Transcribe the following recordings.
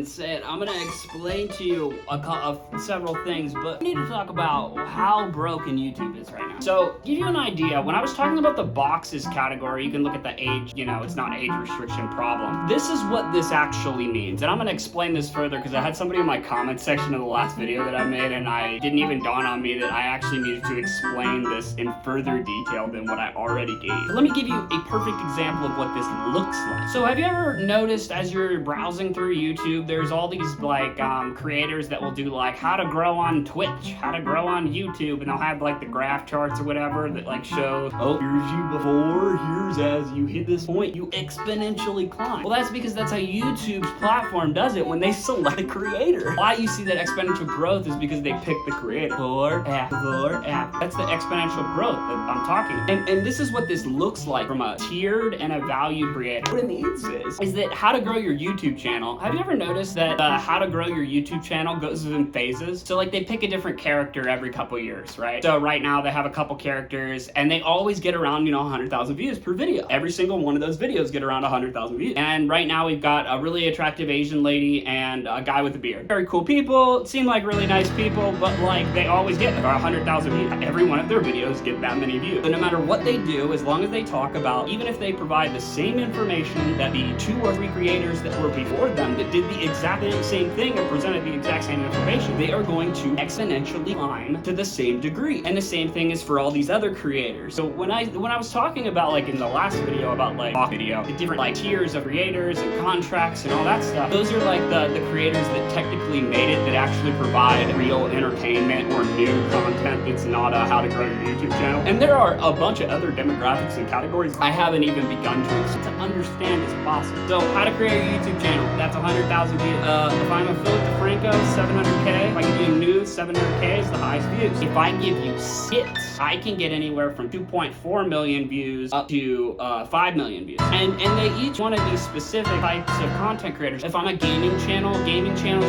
Said, I'm gonna explain to you several things, but I need to talk about how broken YouTube is right now. So, give you an idea, when I was talking about the boxes category, you can look at the age, it's not an age restriction problem. This is what this actually means, and I'm gonna explain this further because I had somebody in my comment section of the last video that I made, and I didn't even dawn on me that I actually needed to explain this in further detail than what I already gave. But let me give you a perfect example of what this looks like. So, have you ever noticed as you're browsing through YouTube, there's all these creators that will do like how to grow on Twitch, how to grow on YouTube, and they'll have like the graph charts or whatever that like show, oh, here's you before, here's as you hit this point, you exponentially climb. Well, that's because that's how YouTube's platform does it when they select a creator. Why you see that exponential growth is because they pick the creator. Floor after. That's the exponential growth that I'm talking. And this is what this looks like from a tiered and a valued creator. What it means is that how to grow your YouTube channel. Have you ever noticed that how to grow your YouTube channel goes in phases? So like they pick a different character every couple years, right? So right now they have a couple characters and they always get around, 100,000 views per video. Every single one of those videos get around 100,000 views. And right now we've got a really attractive Asian lady and a guy with a beard. Very cool people, seem like really nice people, but like they always get about 100,000 views. Every one of their videos get that many views. So no matter what they do, as long as they talk about, even if they provide the same information that the 2 or 3 creators that were before them that did the exact same thing and presented the exact same information, they are going to exponentially climb to the same degree. And the same thing is for all these other creators. So when I was talking about like in the last video about like the different like tiers of creators and contracts and all that stuff, those are like the creators that technically made it, that actually provide real entertainment or new content that's not how to grow your YouTube channel. And there are a bunch of other demographics and categories I haven't even begun to understand as possible. So how to create a YouTube channel, that's 100,000 views. If I'm a Philip DeFranco, 700K. If I give you news, 700K is the highest views. If I give you 6, I can get anywhere from 2.4 million views up to 5 million views. And they each want to be specific types of content creators. If I'm a gaming channels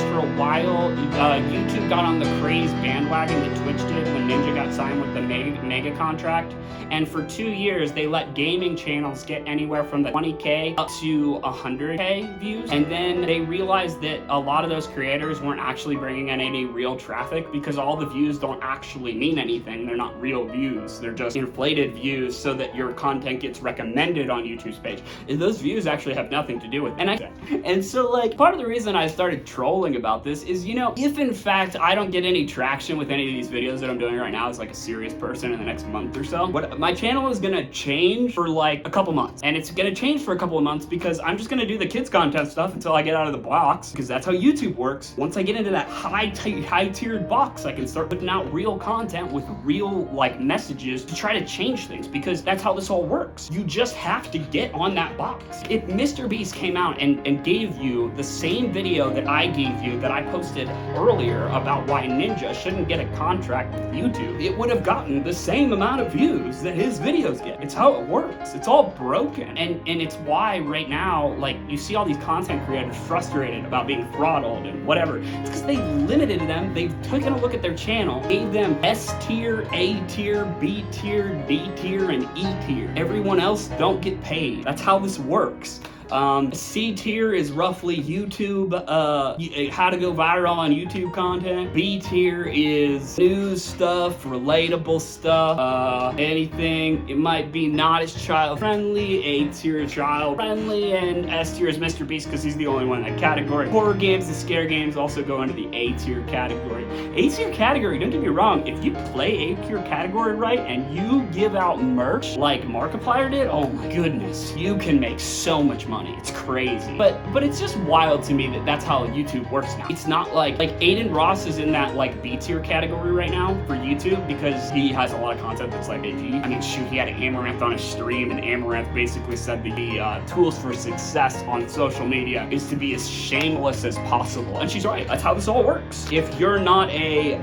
for a while, YouTube got on the craze bandwagon that Twitch did when Ninja got signed with the mega contract. And for 2 years, they let gaming channels get anywhere from the 20K up to 100K views. And then they realized that a lot of those creators weren't actually bringing in any real traffic because all the views don't actually mean anything. They're not real views. They're just inflated views so that your content gets recommended on YouTube's page. And those views actually have nothing to do with it. And so like part of the reason I started trolling about this is, if in fact I don't get any traction with any of these videos that I'm doing right now as like a serious person in the next month or so, my channel is gonna change for like a couple months. And it's gonna change for a couple of months because I'm just gonna do the kids content stuff until I get out of the box, because that's how YouTube works. Once I get into that high-tiered box, I can start putting out real content with real like messages to try to change things, because that's how this all works. You just have to get on that box. If Mrbeast came out and gave you the same video that I gave you, that I posted earlier about why Ninja shouldn't get a contract with YouTube, it would have gotten the same amount of views that his videos get. It's how it works. It's all broken. And it's why right now, like, you see all these content creators frustrated about being throttled and whatever. It's because they limited them. They've taken a look at their channel, gave them S tier, A tier, B tier, D tier, and E tier. Everyone else don't get paid. That's how this works. C tier is roughly YouTube, how to go viral on YouTube content. B tier is news stuff, relatable stuff, anything. It might be not as child friendly. A tier is child friendly, and S tier is Mrbeast because he's the only one in that category. Horror games and scare games also go into the A tier category. A tier category, don't get me wrong, if you play A tier category right and you give out merch like Markiplier did, oh my goodness, you can make so much money. It's crazy. But it's just wild to me that that's how YouTube works now. It's not like Aiden Ross is in that like B tier category right now for YouTube because he has a lot of content that's like AG. I mean, shoot, he had Amaranth on his stream, and Amaranth basically said the tools for success on social media is to be as shameless as possible. And she's right. That's how this all works. If you're not a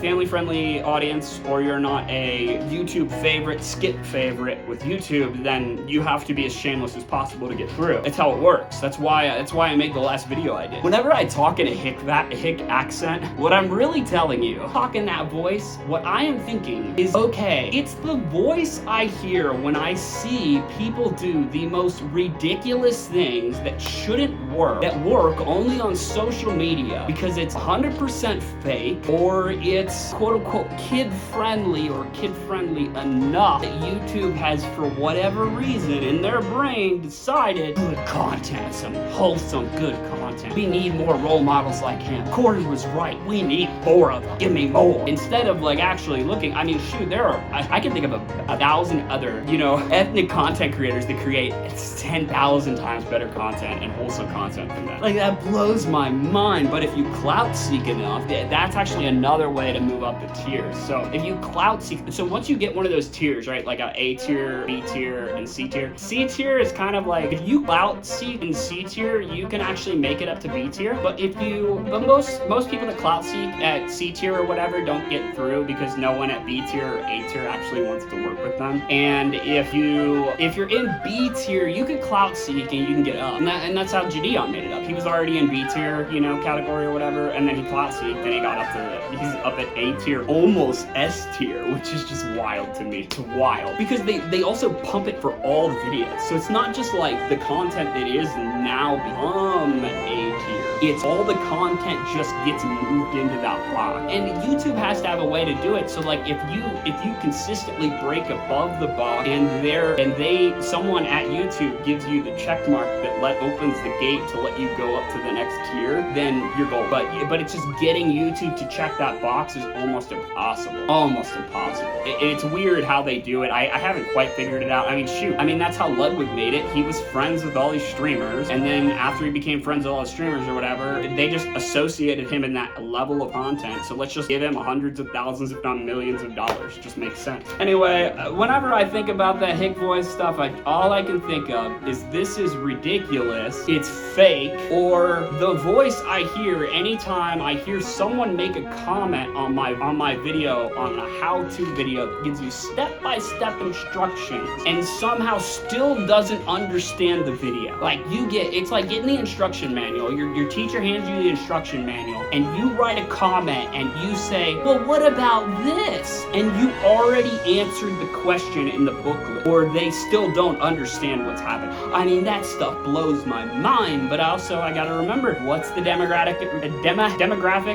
family-friendly audience, or you're not a YouTube favorite, skip favorite with YouTube, then you have to be as shameless as possible to get through. true. It's how it works. That's why I made the last video I did. Whenever I talk in a hick accent, what I'm really telling you, talking that voice, what I am thinking is, okay, it's the voice I hear when I see people do the most ridiculous things that shouldn't work, that work only on social media because it's 100% fake, or it's quote-unquote kid-friendly or kid-friendly enough that YouTube has, for whatever reason, in their brain decided good content, some wholesome good content. We need more role models like him. Corey was right. We need more of them. Give me more. Instead of like actually looking, I mean, shoot, there are, I can think of a 1,000 other, you know, ethnic content creators that create 10,000 times better content and wholesome content than that. Like, that blows my mind. But if you clout seek enough, that's actually another way to move up the tiers. So if you clout seek, so once you get one of those tiers, right, like a tier, B tier, and C tier. C tier is kind of like, if you clout seek in C tier, you can actually make it up to B tier. But most people that clout seek at C tier or whatever don't get through because no one at B tier or A tier actually wants to work with them. And if you're in B tier, you can clout seek and you can get up. And that's how Gideon made it up. He was already in B tier, you know, category or whatever, and then he clout seeked, then he got up to, he's up at A tier, almost S tier, which is just wild to me. It's wild. Because they also pump it for all the videos. So it's not just like the content that is now become A tier. It's all the content just gets moved into that box. And YouTube has to have a way to do it. So like if you consistently break above the box and someone at YouTube gives you the check mark that opens the gate to let you go up to the next tier, then you're gold. But it's just getting YouTube to check that box is almost impossible. Almost impossible. It's weird how they do it. I haven't quite figured it out. I mean, shoot. I mean, that's how Ludwig made it. He was friends with all these streamers, and then after he became friends with all the streamers or whatever, they just associated him in that level of content. So let's just give him hundreds of thousands, if not millions of dollars. Just makes sense. Anyway, whenever I think about that hick voice stuff, all I can think of is this is ridiculous, it's fake, or the voice I hear anytime I hear someone make a comment on my video, on a how-to video that gives you step-by-step instructions and somehow still doesn't understand the video. Like, it's like getting the instruction manual. Your teacher hands you the instruction manual and you write a comment and you say, well, what about this? And you already answered the question in the booklet, or they still don't understand what's happening. I mean, that stuff blows my mind, but also I gotta remember what's the demographic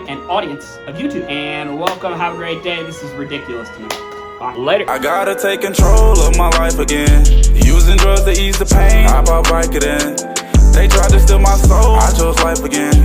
and audience of YouTube. And welcome, have a great day. This is ridiculous to me. Bye. Later. I gotta take control of my life again. Using drugs to ease the pain, I bought Vicodin. They tried to steal my soul, I chose life again.